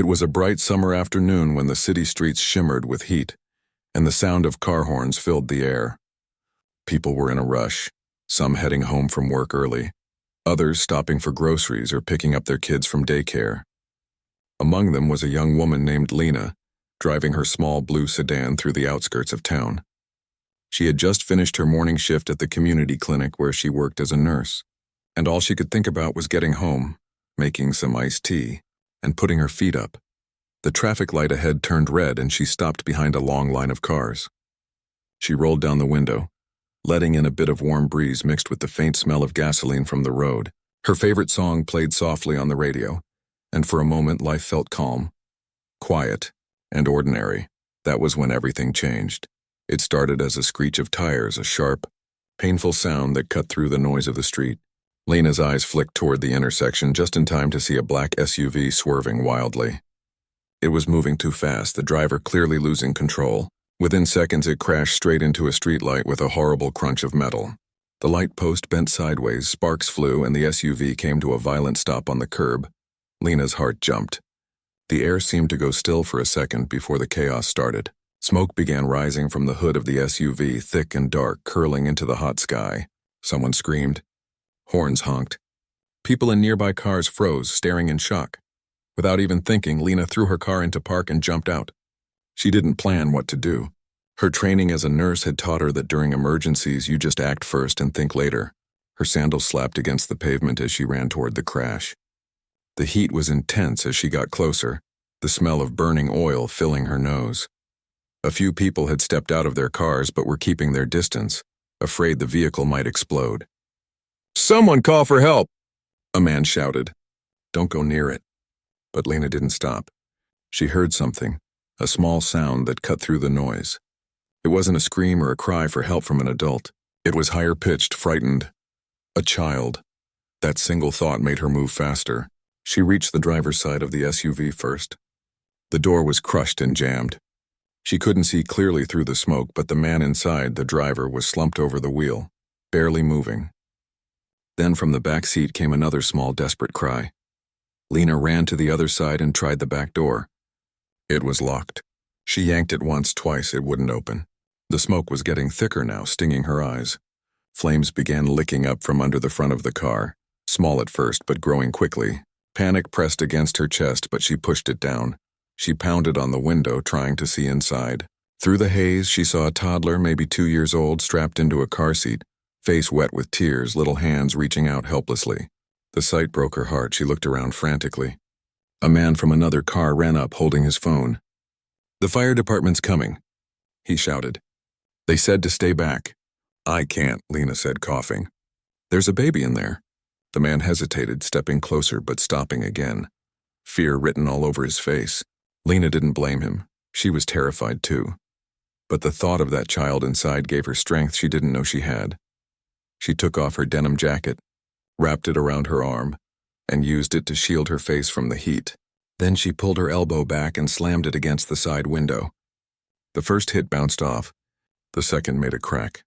It was a bright summer afternoon when the city streets shimmered with heat, and the sound of car horns filled the air. People were in a rush, some heading home from work early, others stopping for groceries or picking up their kids from daycare. Among them was a young woman named Lena, driving her small blue sedan through the outskirts of town. She had just finished her morning shift at the community clinic where she worked as a nurse, and all she could think about was getting home, making some iced tea, and putting her feet up. The traffic light ahead turned red and she stopped behind a long line of cars. She rolled down the window, letting in a bit of warm breeze mixed with the faint smell of gasoline from the road. Her favorite song played softly on the radio, and for a moment life felt calm, quiet, and ordinary. That was when everything changed. It started as a screech of tires, a sharp, painful sound that cut through the noise of the street. Lena's eyes flicked toward the intersection just in time to see a black SUV swerving wildly. It was moving too fast, the driver clearly losing control. Within seconds, it crashed straight into a streetlight with a horrible crunch of metal. The light post bent sideways, sparks flew, and the SUV came to a violent stop on the curb. Lena's heart jumped. The air seemed to go still for a second before the chaos started. Smoke began rising from the hood of the SUV, thick and dark, curling into the hot sky. Someone screamed. Horns honked. People in nearby cars froze, staring in shock. Without even thinking, Lena threw her car into park and jumped out. She didn't plan what to do. Her training as a nurse had taught her that during emergencies you just act first and think later. Her sandals slapped against the pavement as she ran toward the crash. The heat was intense as she got closer, the smell of burning oil filling her nose. A few people had stepped out of their cars but were keeping their distance, afraid the vehicle might explode. "Someone call for help!" a man shouted. "Don't go near it." But Lena didn't stop. She heard something, a small sound that cut through the noise. It wasn't a scream or a cry for help from an adult. It was higher-pitched, frightened. A child. That single thought made her move faster. She reached the driver's side of the SUV first. The door was crushed and jammed. She couldn't see clearly through the smoke, but the man inside, the driver, was slumped over the wheel, barely moving. Then from the back seat came another small, desperate cry. Lena ran to the other side and tried the back door. It was locked. She yanked it once, twice, it wouldn't open. The smoke was getting thicker now, stinging her eyes. Flames began licking up from under the front of the car, small at first but growing quickly. Panic pressed against her chest, but she pushed it down. She pounded on the window, trying to see inside. Through the haze, she saw a toddler, maybe 2 years old, strapped into a car seat, face wet with tears, little hands reaching out helplessly. The sight broke her heart. She looked around frantically. A man from another car ran up, holding his phone. "The fire department's coming," he shouted. "They said to stay back." "I can't," Lena said, coughing. "There's a baby in there." The man hesitated, stepping closer but stopping again. Fear written all over his face. Lena didn't blame him. She was terrified too. But the thought of that child inside gave her strength she didn't know she had. She took off her denim jacket, wrapped it around her arm, and used it to shield her face from the heat. Then she pulled her elbow back and slammed it against the side window. The first hit bounced off. The second made a crack.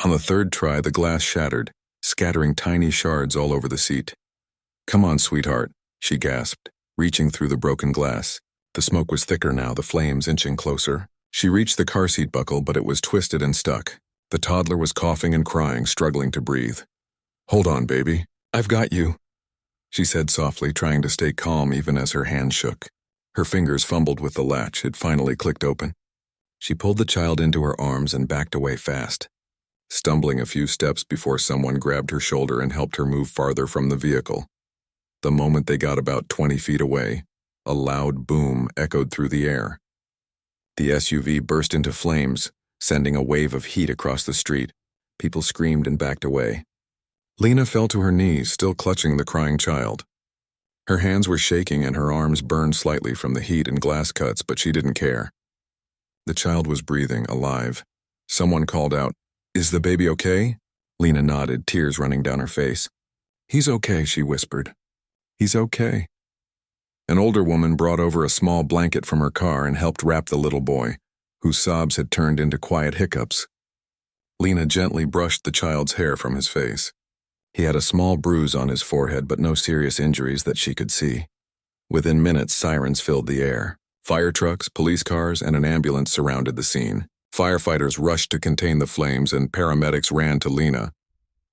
On the third try, the glass shattered, scattering tiny shards all over the seat. "Come on, sweetheart," she gasped, reaching through the broken glass. The smoke was thicker now, the flames inching closer. She reached the car seat buckle, but it was twisted and stuck. The toddler was coughing and crying, struggling to breathe. "Hold on, baby. I've got you," she said softly, trying to stay calm even as her hand shook. Her fingers fumbled with the latch. It finally clicked open. She pulled the child into her arms and backed away fast, stumbling a few steps before someone grabbed her shoulder and helped her move farther from the vehicle. The moment they got about 20 feet away, a loud boom echoed through the air. The SUV burst into flames, sending a wave of heat across the street. People screamed and backed away. Lena fell to her knees, still clutching the crying child. Her hands were shaking and her arms burned slightly from the heat and glass cuts, but she didn't care. The child was breathing, alive. Someone called out, "Is the baby okay?" Lena nodded, tears running down her face. "He's okay," she whispered. "He's okay." An older woman brought over a small blanket from her car and helped wrap the little boy, whose sobs had turned into quiet hiccups. Lena gently brushed the child's hair from his face. He had a small bruise on his forehead, but no serious injuries that she could see. Within minutes, sirens filled the air. Fire trucks, police cars, and an ambulance surrounded the scene. Firefighters rushed to contain the flames, and paramedics ran to Lena.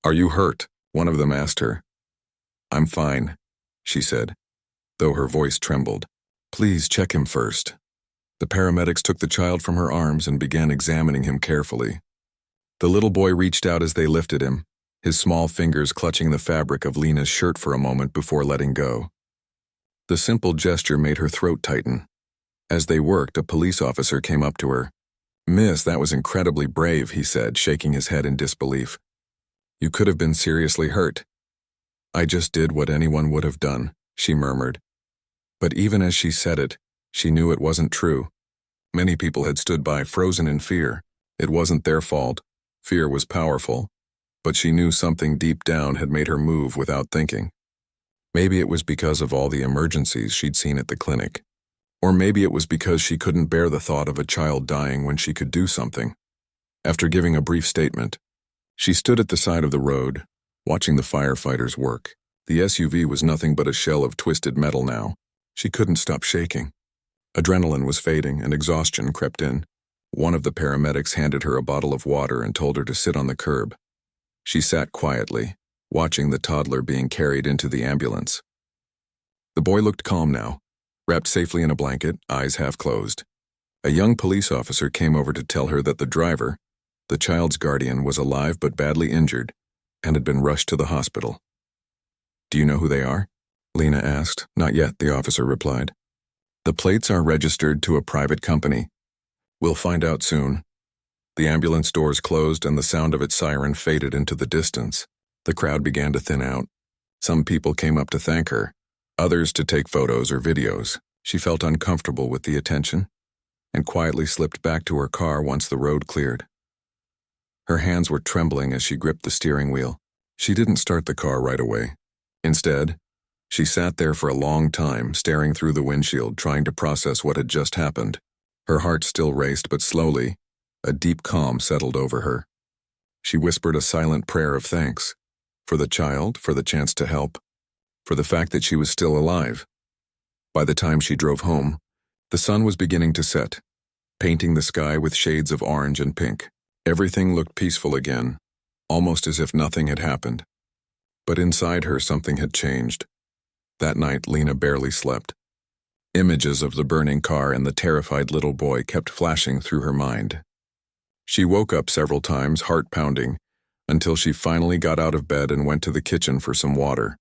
"Are you hurt?" one of them asked her. "I'm fine," she said, though her voice trembled. "Please check him first." The paramedics took the child from her arms and began examining him carefully. The little boy reached out as they lifted him, his small fingers clutching the fabric of Lena's shirt for a moment before letting go. The simple gesture made her throat tighten. As they worked, a police officer came up to her. "Miss, that was incredibly brave," he said, shaking his head in disbelief. "You could have been seriously hurt." "I just did what anyone would have done," she murmured. But even as she said it, she knew it wasn't true. Many people had stood by, frozen in fear. It wasn't their fault. Fear was powerful. But she knew something deep down had made her move without thinking. Maybe it was because of all the emergencies she'd seen at the clinic. Or maybe it was because she couldn't bear the thought of a child dying when she could do something. After giving a brief statement, she stood at the side of the road, watching the firefighters work. The SUV was nothing but a shell of twisted metal now. She couldn't stop shaking. Adrenaline was fading and exhaustion crept in. One of the paramedics handed her a bottle of water and told her to sit on the curb. She sat quietly, watching the toddler being carried into the ambulance. The boy looked calm now, wrapped safely in a blanket, eyes half closed. A young police officer came over to tell her that the driver, the child's guardian, was alive but badly injured and had been rushed to the hospital. "Do you know who they are?" Lena asked. "Not yet," the officer replied. "The plates are registered to a private company. We'll find out soon." The ambulance doors closed and the sound of its siren faded into the distance. The crowd began to thin out. Some people came up to thank her, others to take photos or videos. She felt uncomfortable with the attention and quietly slipped back to her car once the road cleared. Her hands were trembling as she gripped the steering wheel. She didn't start the car right away. Instead, she sat there for a long time, staring through the windshield, trying to process what had just happened. Her heart still raced, but slowly, a deep calm settled over her. She whispered a silent prayer of thanks. For the child, for the chance to help, for the fact that she was still alive. By the time she drove home, the sun was beginning to set, painting the sky with shades of orange and pink. Everything looked peaceful again, almost as if nothing had happened. But inside her, something had changed. That night, Lena barely slept. Images of the burning car and the terrified little boy kept flashing through her mind. She woke up several times, heart pounding, until she finally got out of bed and went to the kitchen for some water.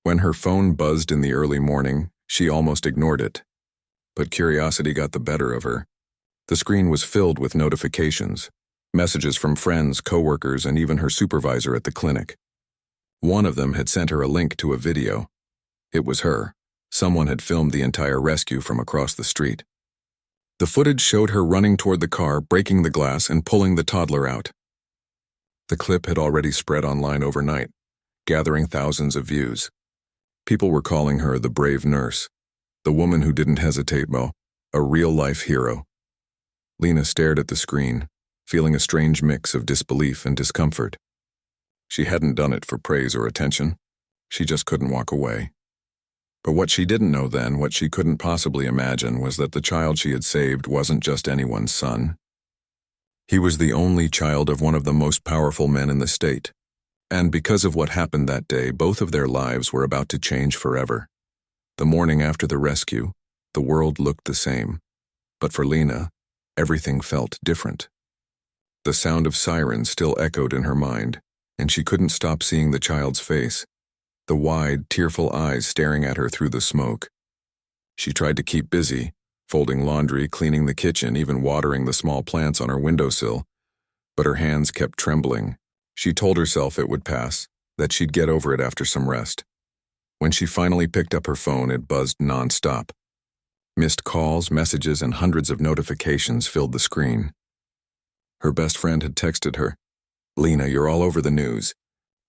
When her phone buzzed in the early morning, she almost ignored it. But curiosity got the better of her. The screen was filled with notifications, messages from friends, coworkers, and even her supervisor at the clinic. One of them had sent her a link to a video. It was her. Someone had filmed the entire rescue from across the street. The footage showed her running toward the car, breaking the glass, and pulling the toddler out. The clip had already spread online overnight, gathering thousands of views. People were calling her the brave nurse, the woman who didn't hesitate, a real-life hero. Lena stared at the screen, feeling a strange mix of disbelief and discomfort. She hadn't done it for praise or attention. She just couldn't walk away. But what she didn't know then, what she couldn't possibly imagine, was that the child she had saved wasn't just anyone's son. He was the only child of one of the most powerful men in the state. And because of what happened that day, both of their lives were about to change forever. The morning after the rescue, the world looked the same. But for Lena, everything felt different. The sound of sirens still echoed in her mind, and she couldn't stop seeing the child's face, the wide, tearful eyes staring at her through the smoke. She tried to keep busy, folding laundry, cleaning the kitchen, even watering the small plants on her windowsill, but her hands kept trembling. She told herself it would pass, that she'd get over it after some rest. When she finally picked up her phone, it buzzed nonstop. Missed calls, messages, and hundreds of notifications filled the screen. Her best friend had texted her, "Lena, you're all over the news.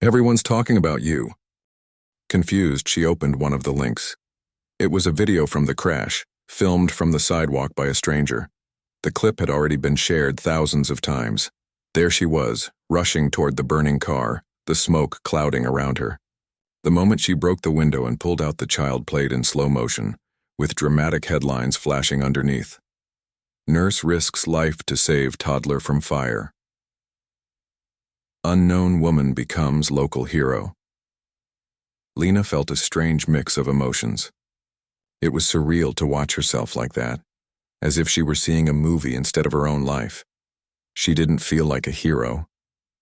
Everyone's talking about you." Confused, she opened one of the links. It was a video from the crash, filmed from the sidewalk by a stranger. The clip had already been shared thousands of times. There she was, rushing toward the burning car, the smoke clouding around her. The moment she broke the window and pulled out, the child played in slow motion, with dramatic headlines flashing underneath. Nurse risks life to save toddler from fire. Unknown woman becomes local hero. Lena felt a strange mix of emotions. It was surreal to watch herself like that, as if she were seeing a movie instead of her own life. She didn't feel like a hero.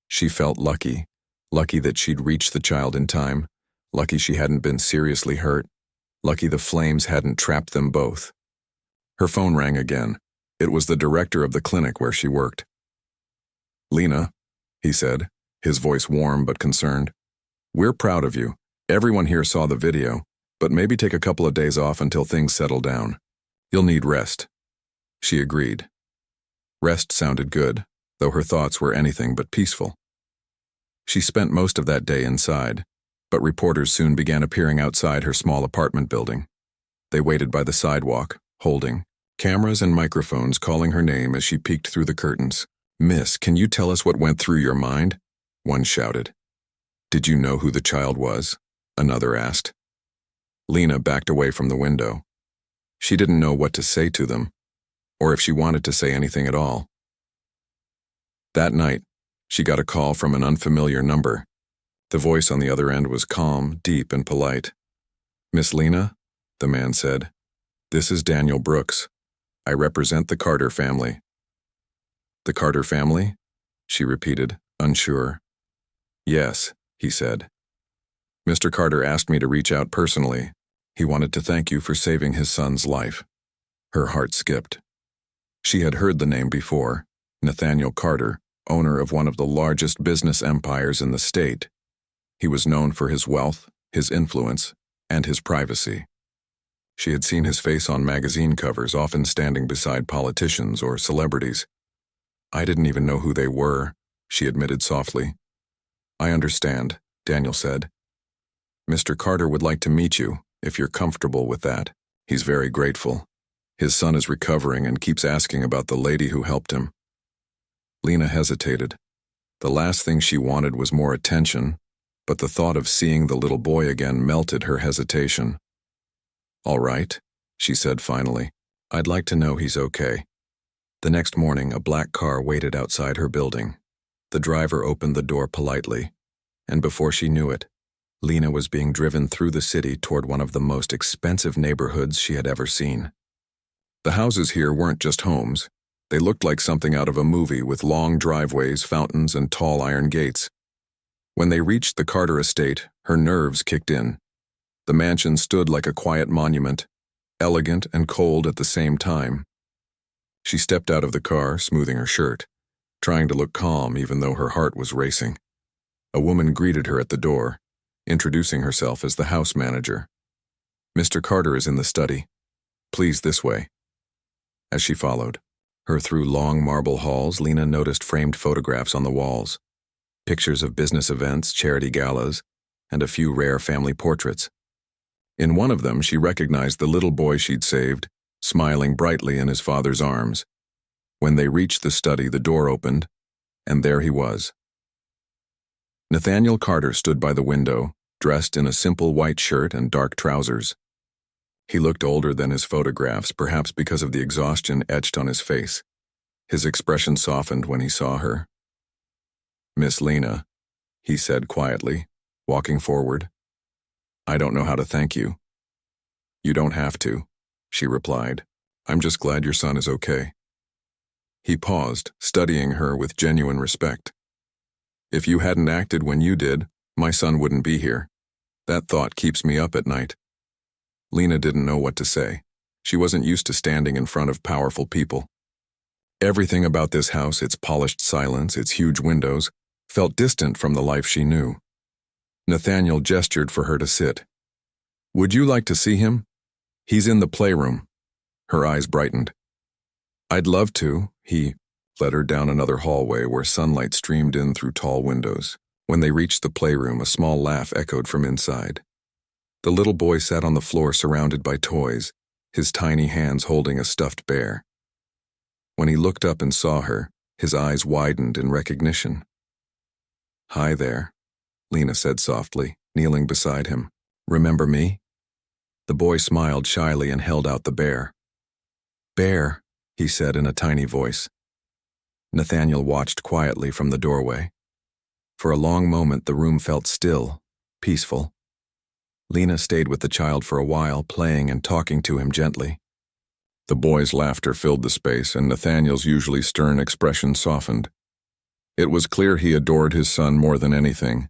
She felt lucky that she'd reached the child in time, lucky she hadn't been seriously hurt, lucky the flames hadn't trapped them both. Her phone rang again. It was the director of the clinic where she worked. "Lena," he said, his voice warm but concerned. "We're proud of you. Everyone here saw the video, but maybe take a couple of days off until things settle down. You'll need rest." She agreed. Rest sounded good, though her thoughts were anything but peaceful. She spent most of that day inside, but reporters soon began appearing outside her small apartment building. They waited by the sidewalk, holding cameras and microphones, calling her name as she peeked through the curtains. "Miss, can you tell us what went through your mind?" one shouted. "Did you know who the child was?" another asked. Lena backed away from the window. She didn't know what to say to them, or if she wanted to say anything at all. That night, she got a call from an unfamiliar number. The voice on the other end was calm, deep, and polite. "Miss Lena," the man said, "this is Daniel Brooks. I represent the Carter family." "The Carter family?" she repeated, unsure. "Yes," he said. "Mr. Carter asked me to reach out personally. He wanted to thank you for saving his son's life." Her heart skipped. She had heard the name before, Nathaniel Carter, owner of one of the largest business empires in the state. He was known for his wealth, his influence, and his privacy. She had seen his face on magazine covers, often standing beside politicians or celebrities. "I didn't even know who they were," she admitted softly. "I understand," Daniel said. "Mr. Carter would like to meet you, if you're comfortable with that. He's very grateful. His son is recovering and keeps asking about the lady who helped him." Lena hesitated. The last thing she wanted was more attention, but the thought of seeing the little boy again melted her hesitation. "All right," she said finally. "I'd like to know he's okay." The next morning, a black car waited outside her building. The driver opened the door politely, and before she knew it, Lena was being driven through the city toward one of the most expensive neighborhoods she had ever seen. The houses here weren't just homes. They looked like something out of a movie, with long driveways, fountains, and tall iron gates. When they reached the Carter estate, her nerves kicked in. The mansion stood like a quiet monument, elegant and cold at the same time. She stepped out of the car, smoothing her shirt, trying to look calm even though her heart was racing. A woman greeted her at the door, introducing herself as the house manager. "Mr. Carter is in the study. Please, this way." As she followed her through long marble halls, Lena noticed framed photographs on the walls, pictures of business events, charity galas, and a few rare family portraits. In one of them, she recognized the little boy she'd saved, smiling brightly in his father's arms. When they reached the study, the door opened, and there he was. Nathaniel Carter stood by the window, dressed in a simple white shirt and dark trousers. He looked older than his photographs, perhaps because of the exhaustion etched on his face. His expression softened when he saw her. "Miss Lena," he said quietly, walking forward. "I don't know how to thank you." "You don't have to," she replied. "I'm just glad your son is okay." He paused, studying her with genuine respect. "If you hadn't acted when you did, my son wouldn't be here. That thought keeps me up at night." Lena didn't know what to say. She wasn't used to standing in front of powerful people. Everything about this house, its polished silence, its huge windows, felt distant from the life she knew. Nathaniel gestured for her to sit. "Would you like to see him? He's in the playroom." Her eyes brightened. "I'd love to," he led her down another hallway where sunlight streamed in through tall windows. When they reached the playroom, a small laugh echoed from inside. The little boy sat on the floor surrounded by toys, his tiny hands holding a stuffed bear. When he looked up and saw her, his eyes widened in recognition. "Hi there," Lena said softly. kneeling beside him. "Remember me?" The boy smiled shyly and held out the bear. "Bear," he said in a tiny voice. Nathaniel watched quietly from the doorway. For a long moment the room felt still, peaceful. Lena stayed with the child for a while, playing and talking to him gently. The boy's laughter filled the space, and Nathaniel's usually stern expression softened. It was clear he adored his son more than anything.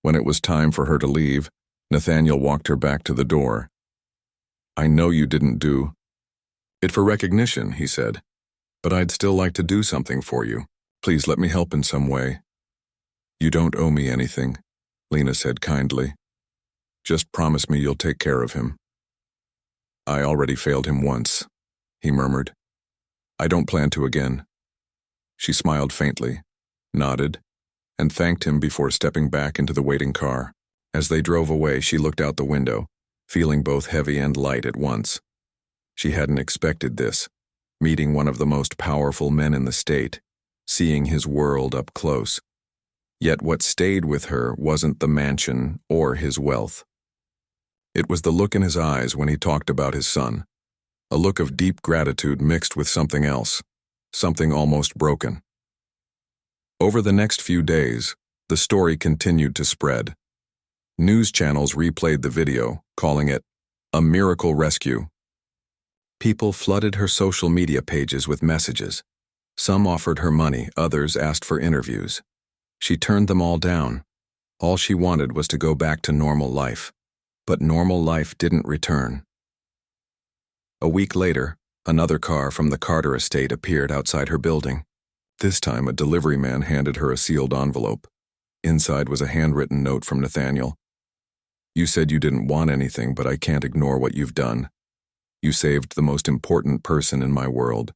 When it was time for her to leave, Nathaniel walked her back to the door. "I know you didn't do it for recognition," he said, "but I'd still like to do something for you. Please let me help in some way." "You don't owe me anything," Lena said kindly. "Just promise me you'll take care of him." "I already failed him once," he murmured. "I don't plan to again." She smiled faintly, nodded, and thanked him before stepping back into the waiting car. As they drove away, she looked out the window, feeling both heavy and light at once. She hadn't expected this, meeting one of the most powerful men in the state, seeing his world up close. Yet what stayed with her wasn't the mansion or his wealth. It was the look in his eyes when he talked about his son, a look of deep gratitude mixed with something else, something almost broken. Over the next few days, the story continued to spread. News channels replayed the video, calling it a miracle rescue. People flooded her social media pages with messages. Some offered her money, others asked for interviews. She turned them all down. All she wanted was to go back to normal life. But normal life didn't return. A week later, another car from the Carter estate appeared outside her building. This time, a delivery man handed her a sealed envelope. Inside was a handwritten note from Nathaniel. "You said you didn't want anything, but I can't ignore what you've done. You saved the most important person in my world.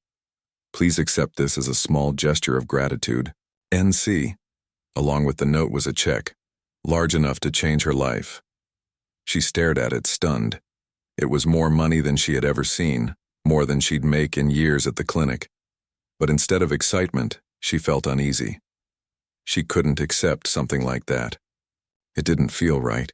Please accept this as a small gesture of gratitude. NC." Along with the note was a check, large enough to change her life. She stared at it, stunned. It was more money than she had ever seen, more than she'd make in years at the clinic. But instead of excitement, she felt uneasy. She couldn't accept something like that. It didn't feel right.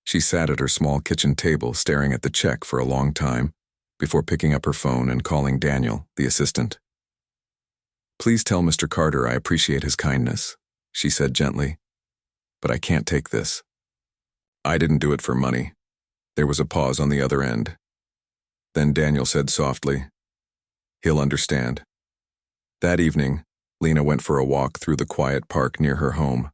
She sat at her small kitchen table, staring at the check for a long time, before picking up her phone and calling Daniel, the assistant. "Please tell Mr. Carter I appreciate his kindness," she said gently. "But I can't take this. I didn't do it for money." There was a pause on the other end. Then Daniel said softly, "He'll understand." That evening, Lena went for a walk through the quiet park near her home.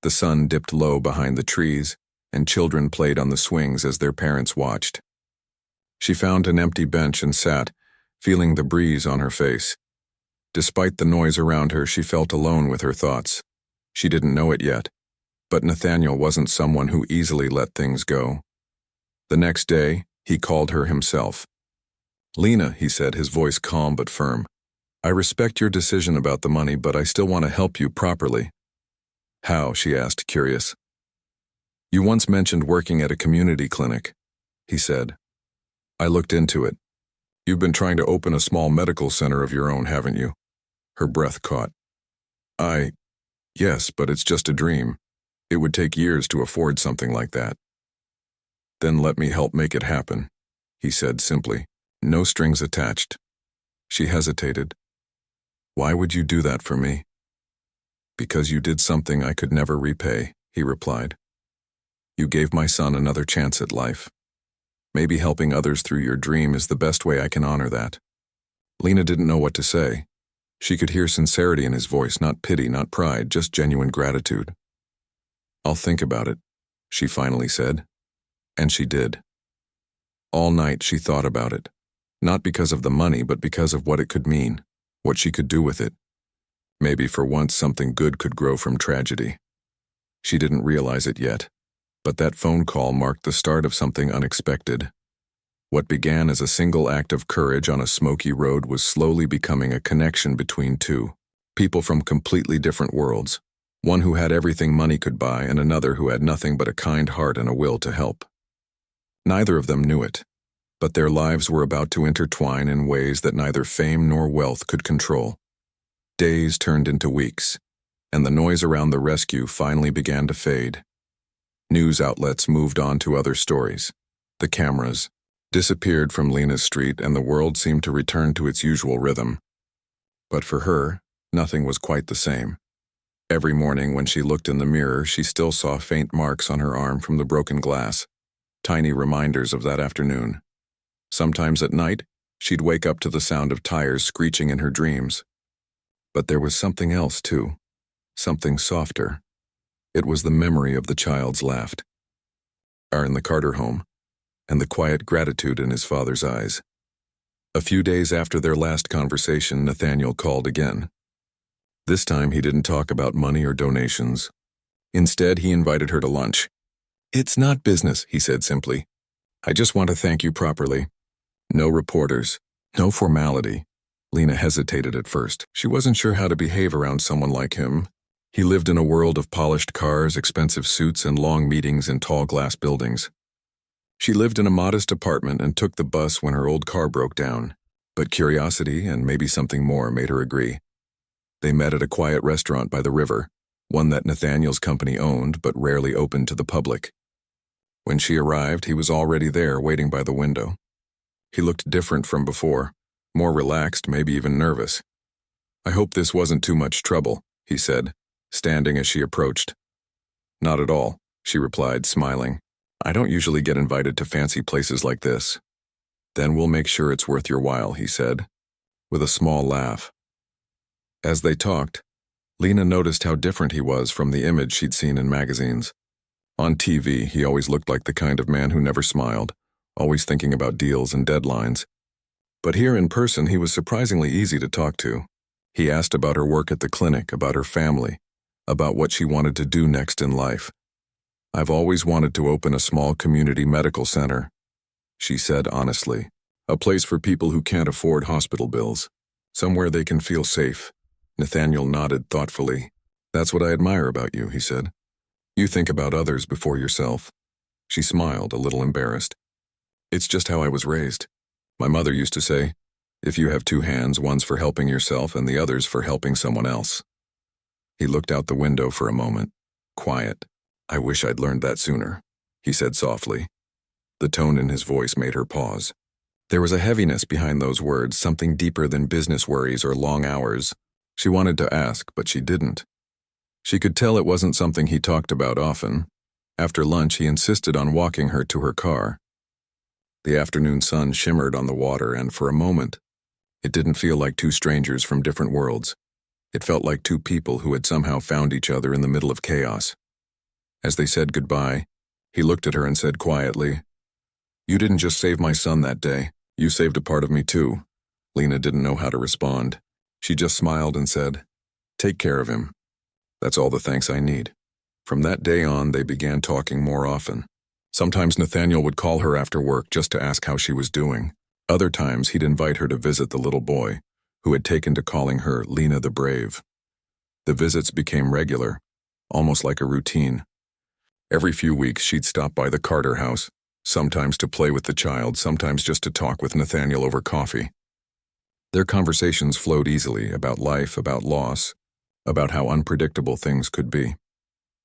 The sun dipped low behind the trees, and children played on the swings as their parents watched. She found an empty bench and sat, feeling the breeze on her face. Despite the noise around her, she felt alone with her thoughts. She didn't know it yet, but Nathaniel wasn't someone who easily let things go. The next day, he called her himself. "Lena," he said, his voice calm but firm, "I respect your decision about the money, but I still want to help you properly." "How?" she asked, curious. "You once mentioned working at a community clinic," he said. "I looked into it. You've been trying to open a small medical center of your own, haven't you?" Her breath caught. Yes, but it's just a dream. It would take years to afford something like that." "Then let me help make it happen," he said simply. "No strings attached." She hesitated. "Why would you do that for me?" "Because you did something I could never repay," he replied. "You gave my son another chance at life. Maybe helping others through your dream is the best way I can honor that." Lena didn't know what to say. She could hear sincerity in his voice, not pity, not pride, just genuine gratitude. "I'll think about it," she finally said. And she did. All night she thought about it, not because of the money, but because of what it could mean, what she could do with it. Maybe for once something good could grow from tragedy. She didn't realize it yet, but that phone call marked the start of something unexpected. What began as a single act of courage on a smoky road was slowly becoming a connection between two people from completely different worlds, one who had everything money could buy and another who had nothing but a kind heart and a will to help. Neither of them knew it, but their lives were about to intertwine in ways that neither fame nor wealth could control. Days turned into weeks, and the noise around the rescue finally began to fade. News outlets moved on to other stories. The cameras disappeared from Lena's street and the world seemed to return to its usual rhythm. But for her, nothing was quite the same. Every morning when she looked in the mirror, she still saw faint marks on her arm from the broken glass, tiny reminders of that afternoon. Sometimes at night, she'd wake up to the sound of tires screeching in her dreams. But there was something else too, something softer. It was the memory of the child's laugh in the Carter home, and the quiet gratitude in his father's eyes. A few days after their last conversation, Nathaniel called again. This time he didn't talk about money or donations. Instead, he invited her to lunch. "It's not business," he said simply. "I just want to thank you properly. No reporters, no formality." Lena hesitated at first. She wasn't sure how to behave around someone like him. He lived in a world of polished cars, expensive suits, and long meetings in tall glass buildings. She lived in a modest apartment and took the bus when her old car broke down. But curiosity and maybe something more made her agree. They met at a quiet restaurant by the river, one that Nathaniel's company owned but rarely opened to the public. When she arrived, he was already there waiting by the window. He looked different from before, more relaxed, maybe even nervous. "I hope this wasn't too much trouble," he said, standing as she approached. "Not at all," she replied, smiling. "I don't usually get invited to fancy places like this." "Then we'll make sure it's worth your while," he said, with a small laugh. As they talked, Lena noticed how different he was from the image she'd seen in magazines. On TV, he always looked like the kind of man who never smiled, always thinking about deals and deadlines. But here in person, he was surprisingly easy to talk to. He asked about her work at the clinic, about her family, about what she wanted to do next in life. "I've always wanted to open a small community medical center," she said honestly. "A place for people who can't afford hospital bills. Somewhere they can feel safe." Nathaniel nodded thoughtfully. "That's what I admire about you," he said. "You think about others before yourself." She smiled, a little embarrassed. "It's just how I was raised. My mother used to say, if you have two hands, one's for helping yourself and the other's for helping someone else." He looked out the window for a moment, quiet. "I wish I'd learned that sooner," he said softly. The tone in his voice made her pause. There was a heaviness behind those words, something deeper than business worries or long hours. She wanted to ask, but she didn't. She could tell it wasn't something he talked about often. After lunch, he insisted on walking her to her car. The afternoon sun shimmered on the water, and for a moment, it didn't feel like two strangers from different worlds. It felt like two people who had somehow found each other in the middle of chaos. As they said goodbye, he looked at her and said quietly, "You didn't just save my son that day. You saved a part of me too." Lena didn't know how to respond. She just smiled and said, "Take care of him. That's all the thanks I need." From that day on, they began talking more often. Sometimes Nathaniel would call her after work just to ask how she was doing. Other times he'd invite her to visit the little boy, who had taken to calling her Lena the Brave. The visits became regular, almost like a routine. Every few weeks she'd stop by the Carter house, sometimes to play with the child, sometimes just to talk with Nathaniel over coffee. Their conversations flowed easily about life, about loss, about how unpredictable things could be.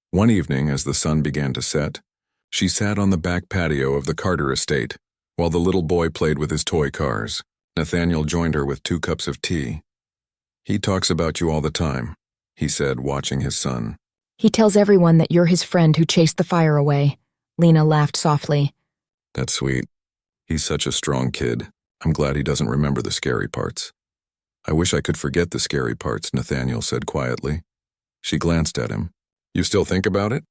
One evening, as the sun began to set, she sat on the back patio of the Carter estate, while the little boy played with his toy cars. Nathaniel joined her with 2 cups of tea. "He talks about you all the time," he said, watching his son. "He tells everyone that you're his friend who chased the fire away." Lena laughed softly. "That's sweet. He's such a strong kid. I'm glad he doesn't remember the scary parts." "I wish I could forget the scary parts," Nathaniel said quietly. She glanced at him. "You still think about it?"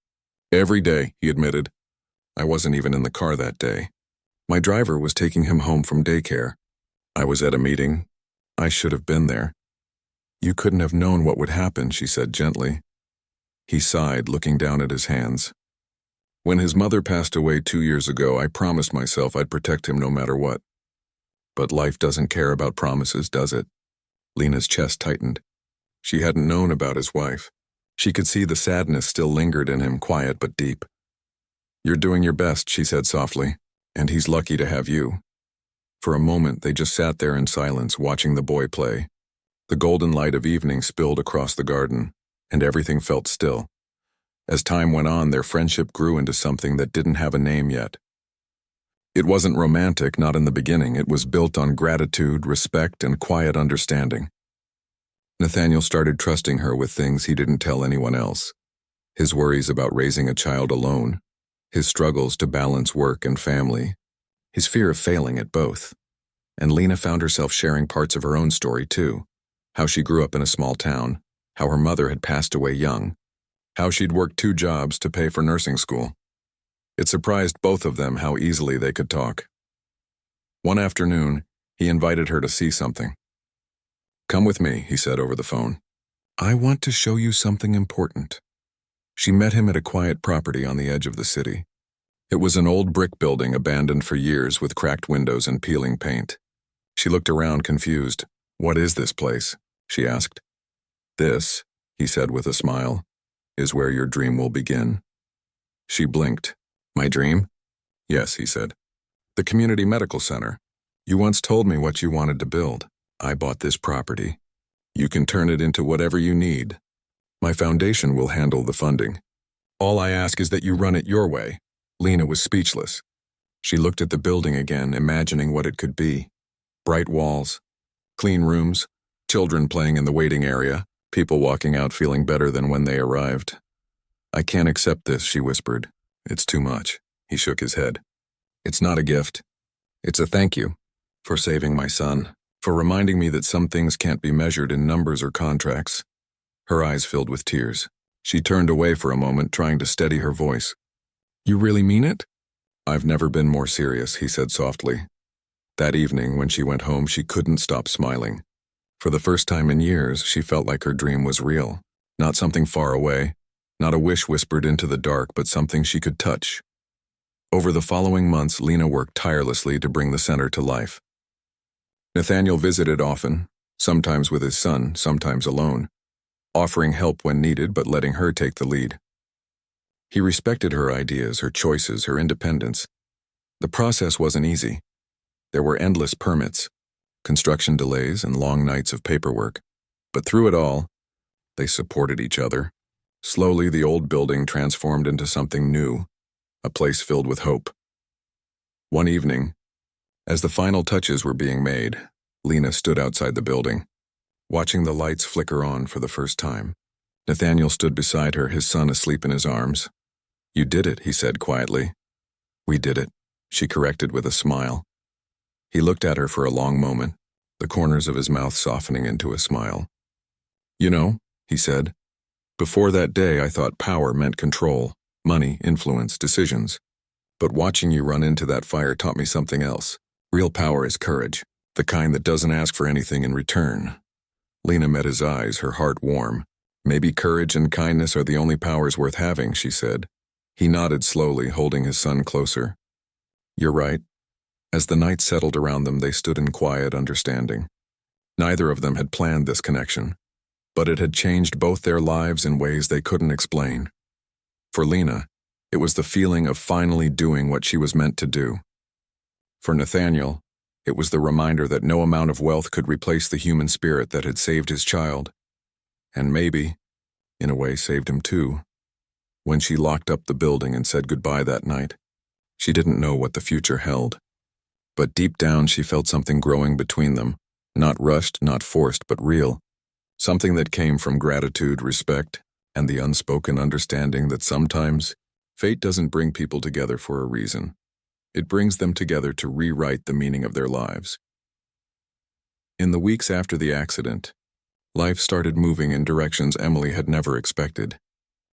"Every day," he admitted. "I wasn't even in the car that day. My driver was taking him home from daycare. I was at a meeting. I should have been there." "You couldn't have known what would happen," she said gently. He sighed, looking down at his hands. "When his mother passed away 2 years ago, I promised myself I'd protect him no matter what. But life doesn't care about promises, does it?" Lena's chest tightened. She hadn't known about his wife. She could see the sadness still lingered in him, quiet but deep. "You're doing your best," she said softly, "and he's lucky to have you." For a moment, they just sat there in silence, watching the boy play. The golden light of evening spilled across the garden, and everything felt still. As time went on, their friendship grew into something that didn't have a name yet. It wasn't romantic, not in the beginning. It was built on gratitude, respect, and quiet understanding. Nathaniel started trusting her with things he didn't tell anyone else. His worries about raising a child alone, his struggles to balance work and family, his fear of failing at both. And Lena found herself sharing parts of her own story too. How she grew up in a small town, how her mother had passed away young, how she'd worked 2 jobs to pay for nursing school. It surprised both of them how easily they could talk. One afternoon, he invited her to see something. "Come with me," he said over the phone. "I want to show you something important." She met him at a quiet property on the edge of the city. It was an old brick building abandoned for years with cracked windows and peeling paint. She looked around confused. "What is this place?" she asked. "This," he said with a smile, "is where your dream will begin." She blinked. "My dream?" "Yes," he said. "The community medical center. You once told me what you wanted to build. I bought this property. You can turn it into whatever you need. My foundation will handle the funding. All I ask is that you run it your way." Lena was speechless. She looked at the building again, imagining what it could be. Bright walls, clean rooms, children playing in the waiting area, people walking out feeling better than when they arrived. "I can't accept this," she whispered. "It's too much." He shook his head. "It's not a gift. It's a thank you for saving my son, for reminding me that some things can't be measured in numbers or contracts." Her eyes filled with tears. She turned away for a moment, trying to steady her voice. "You really mean it?" "I've never been more serious," he said softly. That evening, when she went home, she couldn't stop smiling. For the first time in years, she felt like her dream was real. Not something far away, not a wish whispered into the dark, but something she could touch. Over the following months, Lena worked tirelessly to bring the center to life. Nathaniel visited often, sometimes with his son, sometimes alone, offering help when needed but letting her take the lead. He respected her ideas, her choices, her independence. The process wasn't easy. There were endless permits, construction delays, and long nights of paperwork. But through it all, they supported each other. Slowly, the old building transformed into something new, a place filled with hope. One evening, as the final touches were being made, Lena stood outside the building, watching the lights flicker on for the first time. Nathaniel stood beside her, his son asleep in his arms. "You did it," he said quietly. "We did it," she corrected with a smile. He looked at her for a long moment, the corners of his mouth softening into a smile. "You know," he said, "before that day I thought power meant control, money, influence, decisions. But watching you run into that fire taught me something else. Real power is courage, the kind that doesn't ask for anything in return." Lena met his eyes, her heart warm. "Maybe courage and kindness are the only powers worth having," she said. He nodded slowly, holding his son closer. "You're right." As the night settled around them, they stood in quiet understanding. Neither of them had planned this connection, but it had changed both their lives in ways they couldn't explain. For Lena, it was the feeling of finally doing what she was meant to do. For Nathaniel, it was the reminder that no amount of wealth could replace the human spirit that had saved his child. And maybe, in a way, saved him too. When she locked up the building and said goodbye that night, she didn't know what the future held. But deep down, she felt something growing between them, not rushed, not forced, but real. Something that came from gratitude, respect, and the unspoken understanding that sometimes fate doesn't bring people together for a reason. It brings them together to rewrite the meaning of their lives. In the weeks after the accident, life started moving in directions Emily had never expected.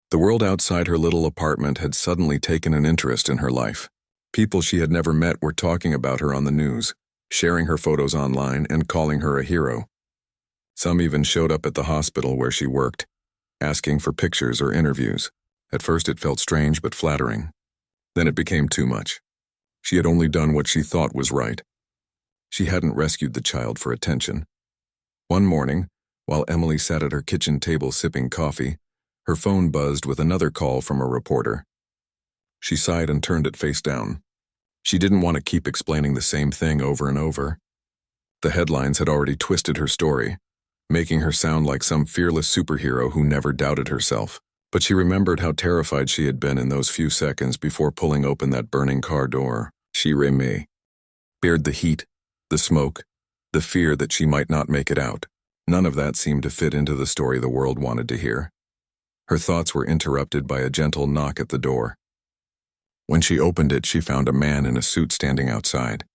The world outside her little apartment had suddenly taken an interest in her life. People she had never met were talking about her on the news, sharing her photos online, and calling her a hero. Some even showed up at the hospital where she worked, asking for pictures or interviews. At first it felt strange but flattering. Then it became too much. She had only done what she thought was right. She hadn't rescued the child for attention. One morning, while Emily sat at her kitchen table sipping coffee, her phone buzzed with another call from a reporter. She sighed and turned it face down. She didn't want to keep explaining the same thing over and over. The headlines had already twisted her story, making her sound like some fearless superhero who never doubted herself. But she remembered how terrified she had been in those few seconds before pulling open that burning car door. She feared the heat, the smoke, the fear that she might not make it out. None of that seemed to fit into the story the world wanted to hear. Her thoughts were interrupted by a gentle knock at the door. When she opened it, she found a man in a suit standing outside.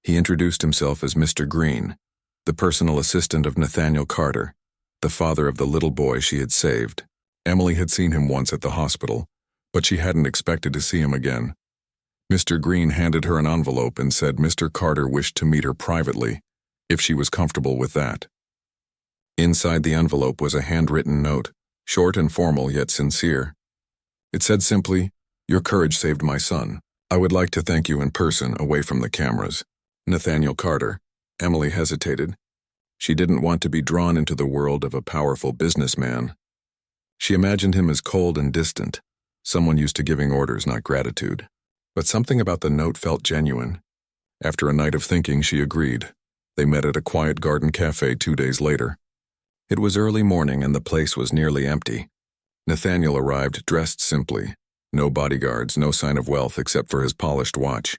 He introduced himself as Mr. Green, the personal assistant of Nathaniel Carter, the father of the little boy she had saved. Emily had seen him once at the hospital, but she hadn't expected to see him again. Mr. Green handed her an envelope and said Mr. Carter wished to meet her privately, if she was comfortable with that. Inside the envelope was a handwritten note, short and formal yet sincere. It said simply, "Your courage saved my son. I would like to thank you in person, away from the cameras. Nathaniel Carter." Emily hesitated. She didn't want to be drawn into the world of a powerful businessman. She imagined him as cold and distant, someone used to giving orders, not gratitude. But something about the note felt genuine. After a night of thinking, she agreed. They met at a quiet garden cafe 2 days later. It was early morning and the place was nearly empty. Nathaniel arrived dressed simply. No bodyguards, no sign of wealth except for his polished watch.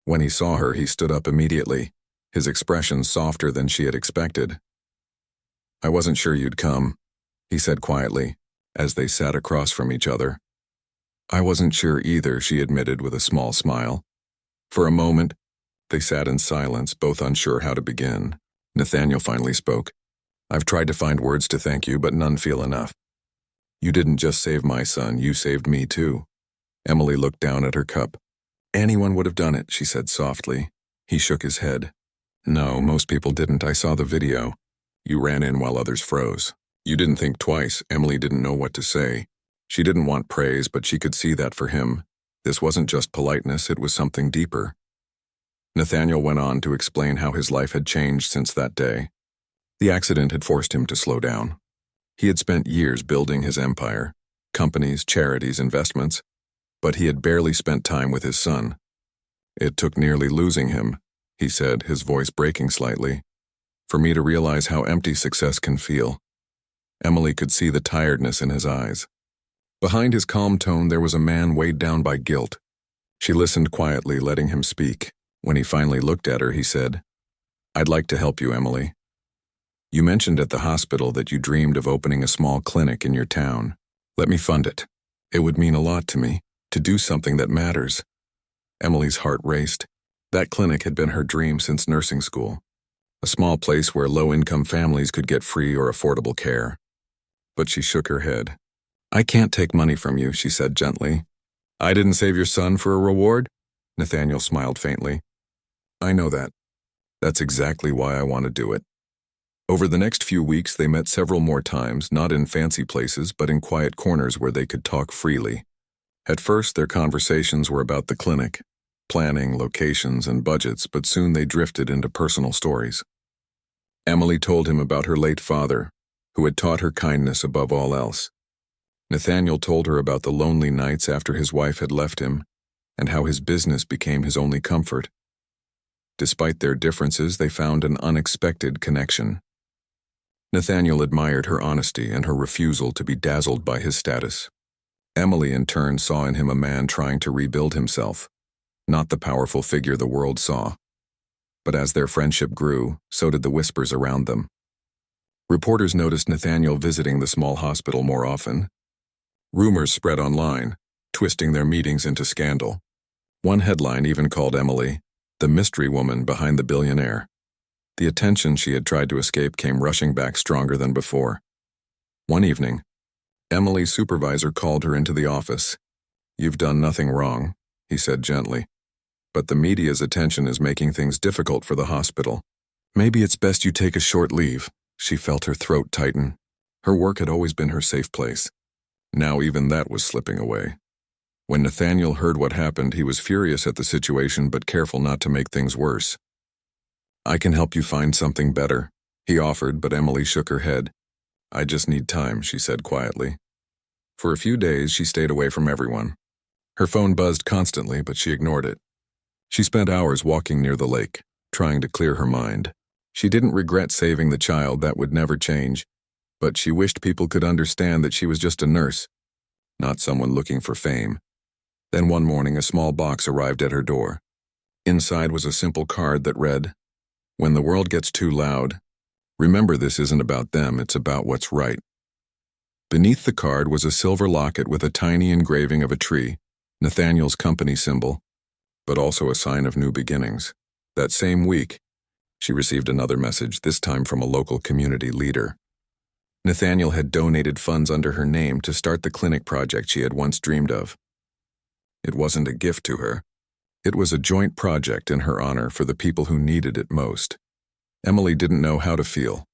When he saw her, he stood up immediately, his expression softer than she had expected. "I wasn't sure you'd come," he said quietly, as they sat across from each other. "I wasn't sure either," she admitted with a small smile. For a moment, they sat in silence, both unsure how to begin. Nathaniel finally spoke. "I've tried to find words to thank you, but none feel enough. You didn't just save my son, you saved me too." Emily looked down at her cup. "Anyone would have done it," she said softly. He shook his head. "No, most people didn't. I saw the video. You ran in while others froze. You didn't think twice." Emily didn't know what to say. She didn't want praise, but she could see that for him, this wasn't just politeness, it was something deeper. Nathaniel went on to explain how his life had changed since that day. The accident had forced him to slow down. He had spent years building his empire, companies, charities, investments, but he had barely spent time with his son. "It took nearly losing him," he said, his voice breaking slightly, "for me to realize how empty success can feel." Emily could see the tiredness in his eyes. Behind his calm tone there was a man weighed down by guilt. She listened quietly, letting him speak. When he finally looked at her, he said, "I'd like to help you, Emily. You mentioned at the hospital that you dreamed of opening a small clinic in your town. Let me fund it. It would mean a lot to me, to do something that matters." Emily's heart raced. That clinic had been her dream since nursing school. A small place where low-income families could get free or affordable care. But she shook her head. "I can't take money from you," she said gently. "I didn't save your son for a reward?" Nathaniel smiled faintly. "I know that. That's exactly why I want to do it." Over the next few weeks, they met several more times, not in fancy places, but in quiet corners where they could talk freely. At first, their conversations were about the clinic, planning, locations, and budgets, but soon they drifted into personal stories. Emily told him about her late father, who had taught her kindness above all else. Nathaniel told her about the lonely nights after his wife had left him, and how his business became his only comfort. Despite their differences, they found an unexpected connection. Nathaniel admired her honesty and her refusal to be dazzled by his status. Emily, in turn, saw in him a man trying to rebuild himself, not the powerful figure the world saw. But as their friendship grew, so did the whispers around them. Reporters noticed Nathaniel visiting the small hospital more often. Rumors spread online, twisting their meetings into scandal. One headline even called Emily the mystery woman behind the billionaire. The attention she had tried to escape came rushing back stronger than before. One evening, Emily's supervisor called her into the office. "You've done nothing wrong," he said gently. "But the media's attention is making things difficult for the hospital. Maybe it's best you take a short leave." She felt her throat tighten. Her work had always been her safe place. Now even that was slipping away. When Nathaniel heard what happened, he was furious at the situation but careful not to make things worse. "I can help you find something better," he offered, but Emily shook her head. "I just need time," she said quietly. For a few days, she stayed away from everyone. Her phone buzzed constantly, but she ignored it. She spent hours walking near the lake, trying to clear her mind. She didn't regret saving the child, that would never change, but she wished people could understand that she was just a nurse, not someone looking for fame. Then one morning, a small box arrived at her door. Inside was a simple card that read, "When the world gets too loud, remember this isn't about them, it's about what's right." Beneath the card was a silver locket with a tiny engraving of a tree, Nathaniel's company symbol, but also a sign of new beginnings. That same week, she received another message, this time from a local community leader. Nathaniel had donated funds under her name to start the clinic project she had once dreamed of. It wasn't a gift to her. It was a joint project in her honor for the people who needed it most. Emily didn't know how to feel.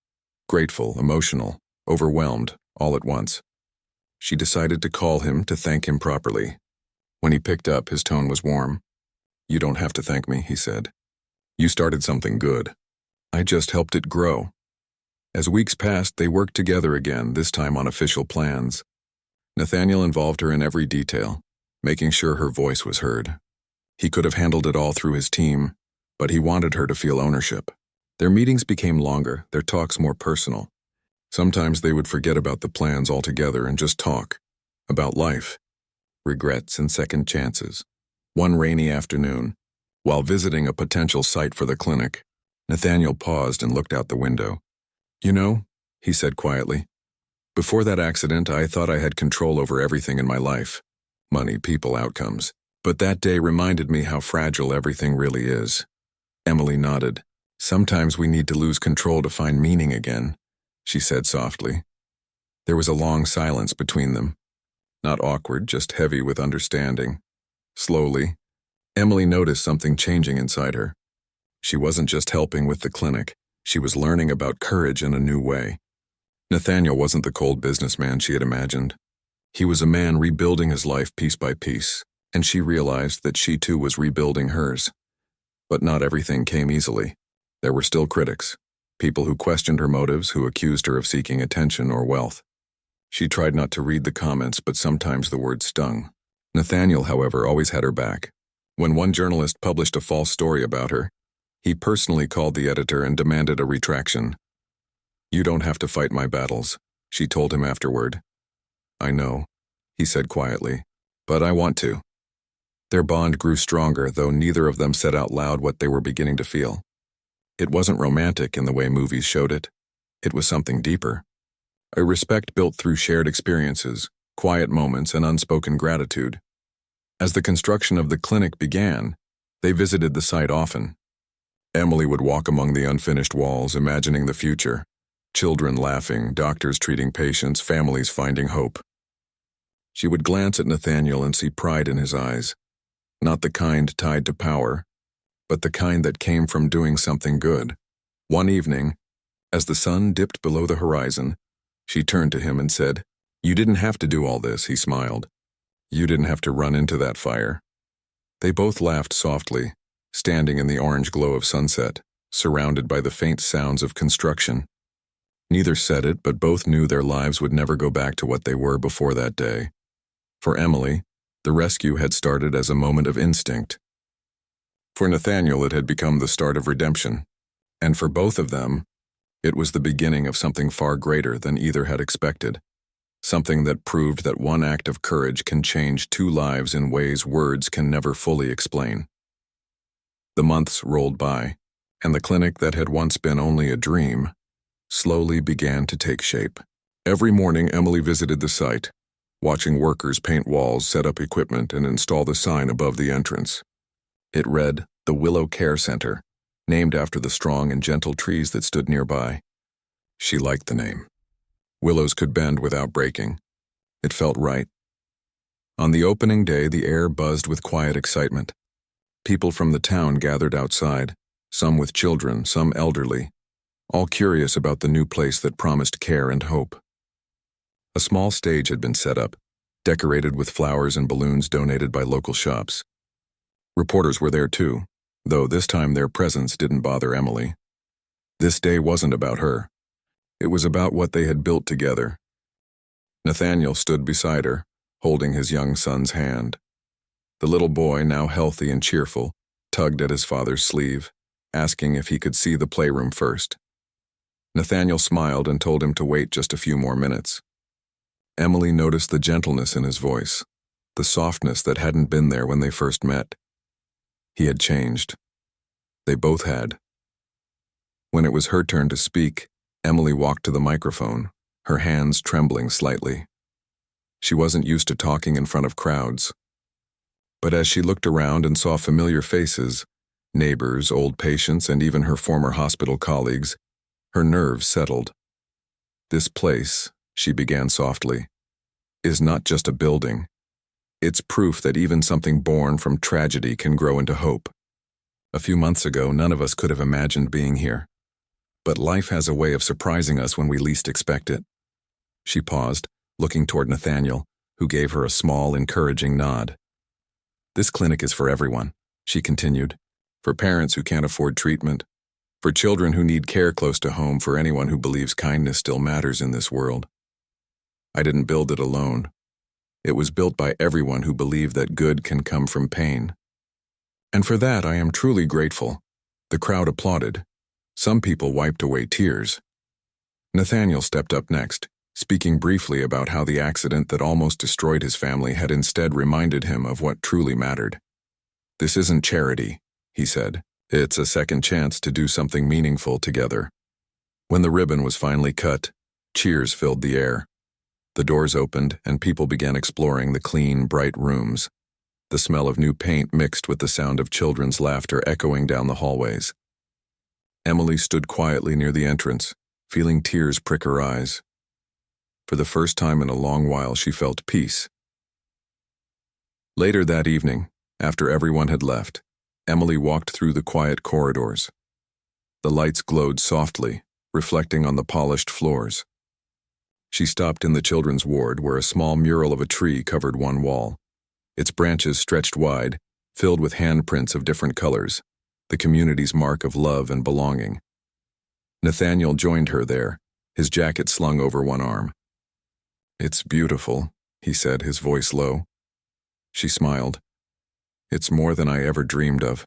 Grateful, emotional, overwhelmed, all at once. She decided to call him to thank him properly. When he picked up, his tone was warm. "You don't have to thank me," he said. "You started something good. I just helped it grow." As weeks passed, they worked together again, this time on official plans. Nathaniel involved her in every detail, making sure her voice was heard. He could have handled it all through his team, but he wanted her to feel ownership. Their meetings became longer, their talks more personal. Sometimes they would forget about the plans altogether and just talk about life, regrets and second chances. One rainy afternoon, while visiting a potential site for the clinic, Nathaniel paused and looked out the window. "You know," he said quietly, "before that accident, I thought I had control over everything in my life. Money, people, outcomes. But that day reminded me how fragile everything really is." Emily nodded. "Sometimes we need to lose control to find meaning again," she said softly. There was a long silence between them. Not awkward, just heavy with understanding. Slowly, Emily noticed something changing inside her. She wasn't just helping with the clinic. She was learning about courage in a new way. Nathaniel wasn't the cold businessman she had imagined. He was a man rebuilding his life piece by piece, and she realized that she too was rebuilding hers. But not everything came easily. There were still critics, people who questioned her motives, who accused her of seeking attention or wealth. She tried not to read the comments, but sometimes the words stung. Nathaniel, however, always had her back. When one journalist published a false story about her, he personally called the editor and demanded a retraction. "You don't have to fight my battles," she told him afterward. "I know," he said quietly, "but I want to." Their bond grew stronger, though neither of them said out loud what they were beginning to feel. It wasn't romantic in the way movies showed it. It was something deeper. A respect built through shared experiences, quiet moments, and unspoken gratitude. As the construction of the clinic began, they visited the site often. Emily would walk among the unfinished walls, imagining the future. Children laughing, doctors treating patients, families finding hope. She would glance at Nathaniel and see pride in his eyes. Not the kind tied to power, but the kind that came from doing something good. One evening, as the sun dipped below the horizon, she turned to him and said, "You didn't have to do all this," he smiled. "You didn't have to run into that fire." They both laughed softly, standing in the orange glow of sunset, surrounded by the faint sounds of construction. Neither said it, but both knew their lives would never go back to what they were before that day. For Emily, the rescue had started as a moment of instinct. For Nathaniel, it had become the start of redemption. And for both of them, it was the beginning of something far greater than either had expected. Something that proved that one act of courage can change two lives in ways words can never fully explain. The months rolled by, and the clinic that had once been only a dream slowly began to take shape. Every morning, Emily visited the site, watching workers paint walls, set up equipment, and install the sign above the entrance. It read, "The Willow Care Center," named after the strong and gentle trees that stood nearby. She liked the name. Willows could bend without breaking. It felt right. On the opening day, the air buzzed with quiet excitement. People from the town gathered outside, some with children, some elderly, all curious about the new place that promised care and hope. A small stage had been set up, decorated with flowers and balloons donated by local shops. Reporters were there too, though this time their presence didn't bother Emily. This day wasn't about her. It was about what they had built together. Nathaniel stood beside her, holding his young son's hand. The little boy, now healthy and cheerful, tugged at his father's sleeve, asking if he could see the playroom first. Nathaniel smiled and told him to wait just a few more minutes. Emily noticed the gentleness in his voice, the softness that hadn't been there when they first met. He had changed. They both had. When it was her turn to speak, Emily walked to the microphone, her hands trembling slightly. She wasn't used to talking in front of crowds. But as she looked around and saw familiar faces, neighbors, old patients, and even her former hospital colleagues, her nerves settled. "This place," she began softly, "is not just a building. It's proof that even something born from tragedy can grow into hope. A few months ago, none of us could have imagined being here. But life has a way of surprising us when we least expect it." She paused, looking toward Nathaniel, who gave her a small, encouraging nod. "This clinic is for everyone," she continued. "For parents who can't afford treatment, for children who need care close to home, for anyone who believes kindness still matters in this world. I didn't build it alone. It was built by everyone who believed that good can come from pain. And for that, I am truly grateful." The crowd applauded. Some people wiped away tears. Nathaniel stepped up next, speaking briefly about how the accident that almost destroyed his family had instead reminded him of what truly mattered. "This isn't charity," he said. "It's a second chance to do something meaningful together." When the ribbon was finally cut, cheers filled the air. The doors opened and people began exploring the clean, bright rooms. The smell of new paint mixed with the sound of children's laughter echoing down the hallways. Emily stood quietly near the entrance, feeling tears prick her eyes. For the first time in a long while, she felt peace. Later that evening, after everyone had left, Emily walked through the quiet corridors. The lights glowed softly, reflecting on the polished floors. She stopped in the children's ward where a small mural of a tree covered one wall. Its branches stretched wide, filled with handprints of different colors, the community's mark of love and belonging. Nathaniel joined her there, his jacket slung over one arm. "It's beautiful," he said, his voice low. She smiled. "It's more than I ever dreamed of."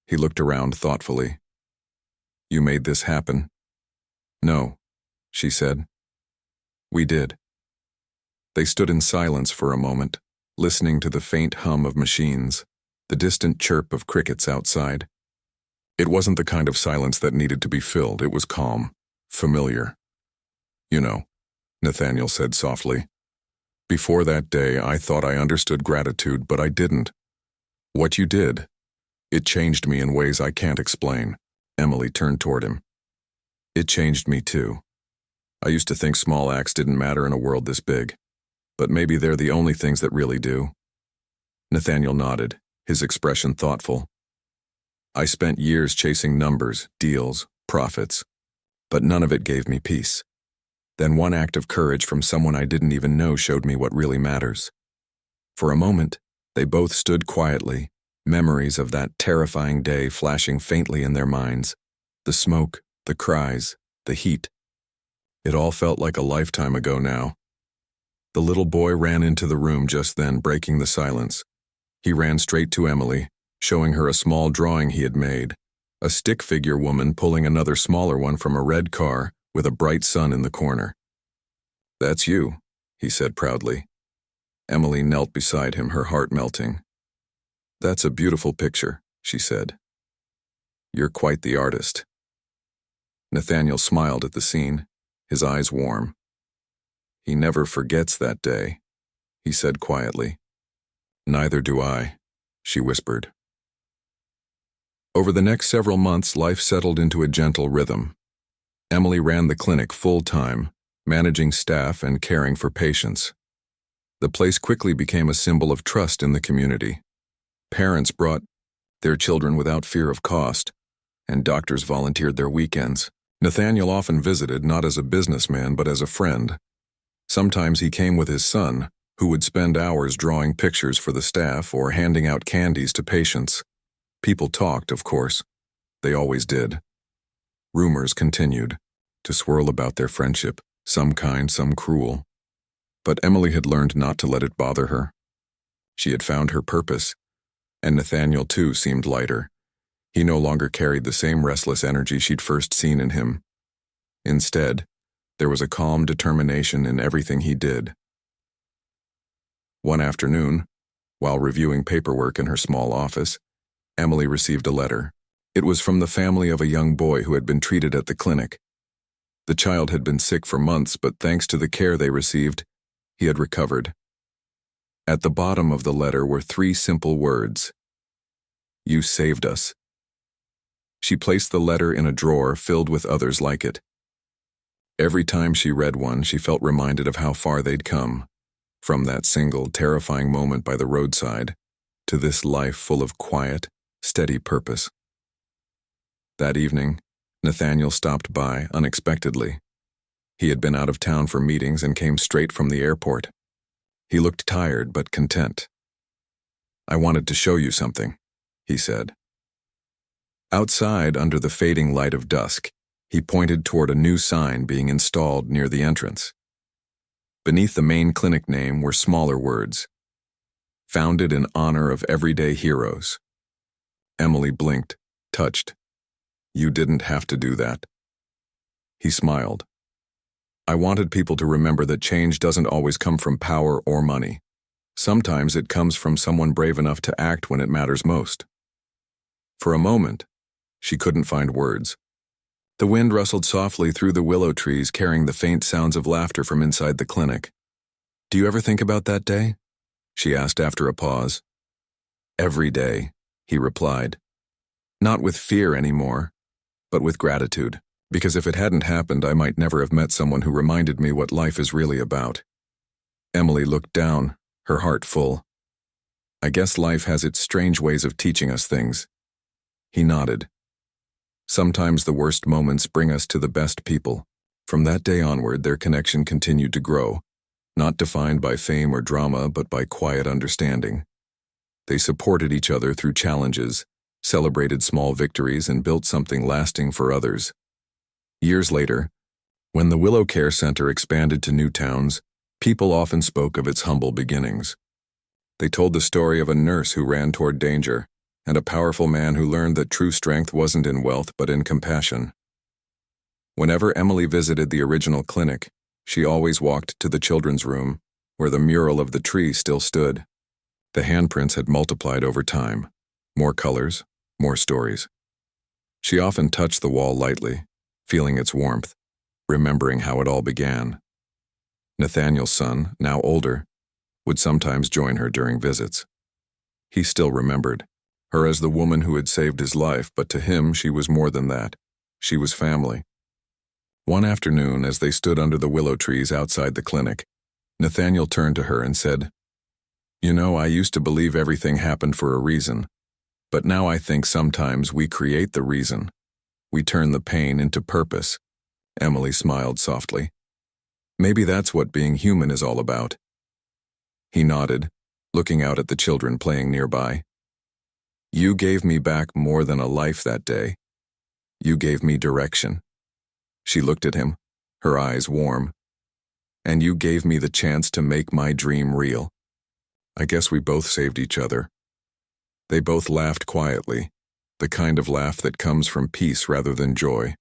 He looked around thoughtfully. "You made this happen?" "No," she said. "We did." They stood in silence for a moment, listening to the faint hum of machines, the distant chirp of crickets outside. It wasn't the kind of silence that needed to be filled. It was calm, familiar. "You know," Nathaniel said softly, "before that day I thought I understood gratitude, but I didn't. What you did, it changed me in ways I can't explain." Emily turned toward him. "It changed me too. I used to think small acts didn't matter in a world this big, but maybe they're the only things that really do." Nathaniel nodded, his expression thoughtful. "I spent years chasing numbers, deals, profits, but none of it gave me peace. Then one act of courage from someone I didn't even know showed me what really matters." For a moment, they both stood quietly, memories of that terrifying day flashing faintly in their minds. The smoke, the cries, the heat. It all felt like a lifetime ago now. The little boy ran into the room just then, breaking the silence. He ran straight to Emily, showing her a small drawing he had made, a stick figure woman pulling another smaller one from a red car with a bright sun in the corner. "That's you," he said proudly. Emily knelt beside him, her heart melting. "That's a beautiful picture," she said. "You're quite the artist." Nathaniel smiled at the scene, his eyes warm. "He never forgets that day," he said quietly. "Neither do I," she whispered. Over the next several months, life settled into a gentle rhythm. Emily ran the clinic full-time, managing staff and caring for patients. The place quickly became a symbol of trust in the community. Parents brought their children without fear of cost, and doctors volunteered their weekends. Nathaniel often visited not as a businessman but as a friend. Sometimes he came with his son, who would spend hours drawing pictures for the staff or handing out candies to patients. People talked, of course. They always did. Rumors continued to swirl about their friendship, some kind, some cruel. But Emily had learned not to let it bother her. She had found her purpose, and Nathaniel too seemed lighter. He no longer carried the same restless energy she'd first seen in him. Instead, There was a calm determination in everything he did. One afternoon, while reviewing paperwork in her small office, Emily received a letter. It was from the family of a young boy who had been treated at the clinic. The child had been sick for months, but thanks to the care they received, he had recovered. At the bottom of the letter were 3 simple words: "You saved us." She placed the letter in a drawer filled with others like it. Every time she read one, she felt reminded of how far they'd come, from that single, terrifying moment by the roadside, to this life full of quiet, steady purpose. That evening, Nathaniel stopped by unexpectedly. He had been out of town for meetings and came straight from the airport. He looked tired but content. "I wanted to show you something," he said. Outside, under the fading light of dusk, he pointed toward a new sign being installed near the entrance. Beneath the main clinic name were smaller words: "Founded in honor of everyday heroes." Emily blinked, touched. "You didn't have to do that." He smiled. "I wanted people to remember that change doesn't always come from power or money. Sometimes it comes from someone brave enough to act when it matters most." For a moment, she couldn't find words. The wind rustled softly through the willow trees, carrying the faint sounds of laughter from inside the clinic. "Do you ever think about that day?" she asked after a pause. "Every day," he replied. "Not with fear anymore, but with gratitude. Because if it hadn't happened, I might never have met someone who reminded me what life is really about." Emily looked down, her heart full. "I guess life has its strange ways of teaching us things." He nodded. "Sometimes the worst moments bring us to the best people." From that day onward, their connection continued to grow, not defined by fame or drama, but by quiet understanding. They supported each other through challenges, celebrated small victories, and built something lasting for others. Years later, when the Willow Care Center expanded to new towns, people often spoke of its humble beginnings. They told the story of a nurse who ran toward danger, and a powerful man who learned that true strength wasn't in wealth but in compassion. Whenever Emily visited the original clinic, she always walked to the children's room, where the mural of the tree still stood. The handprints had multiplied over time. More colors, more stories. She often touched the wall lightly, feeling its warmth, remembering how it all began. Nathaniel's son, now older, would sometimes join her during visits. He still remembered her as the woman who had saved his life, but to him she was more than that. She was family. One afternoon, as they stood under the willow trees outside the clinic, Nathaniel turned to her and said, "You know, I used to believe everything happened for a reason, but now I think sometimes we create the reason. We turn the pain into purpose." Emily smiled softly. "Maybe that's what being human is all about." He nodded, looking out at the children playing nearby. "You gave me back more than a life that day. You gave me direction." She looked at him, her eyes warm. "And you gave me the chance to make my dream real. I guess we both saved each other." They both laughed quietly, the kind of laugh that comes from peace rather than joy,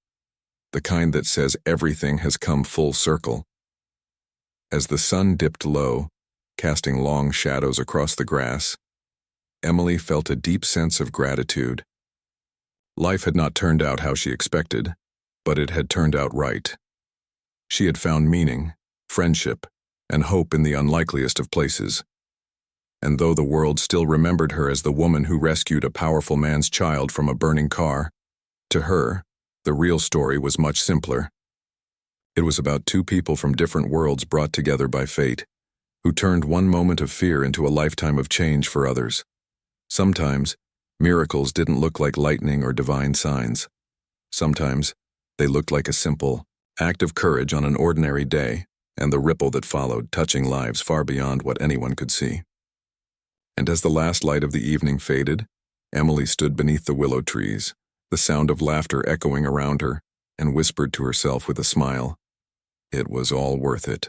the kind that says everything has come full circle. As the sun dipped low, casting long shadows across the grass, Emily felt a deep sense of gratitude. Life had not turned out how she expected, but it had turned out right. She had found meaning, friendship, and hope in the unlikeliest of places. And though the world still remembered her as the woman who rescued a powerful man's child from a burning car, to her, the real story was much simpler. It was about 2 people from different worlds brought together by fate, who turned one moment of fear into a lifetime of change for others. Sometimes, miracles didn't look like lightning or divine signs. Sometimes, they looked like a simple act of courage on an ordinary day, and the ripple that followed, touching lives far beyond what anyone could see. And as the last light of the evening faded, Emily stood beneath the willow trees, the sound of laughter echoing around her, and whispered to herself with a smile, "It was all worth it."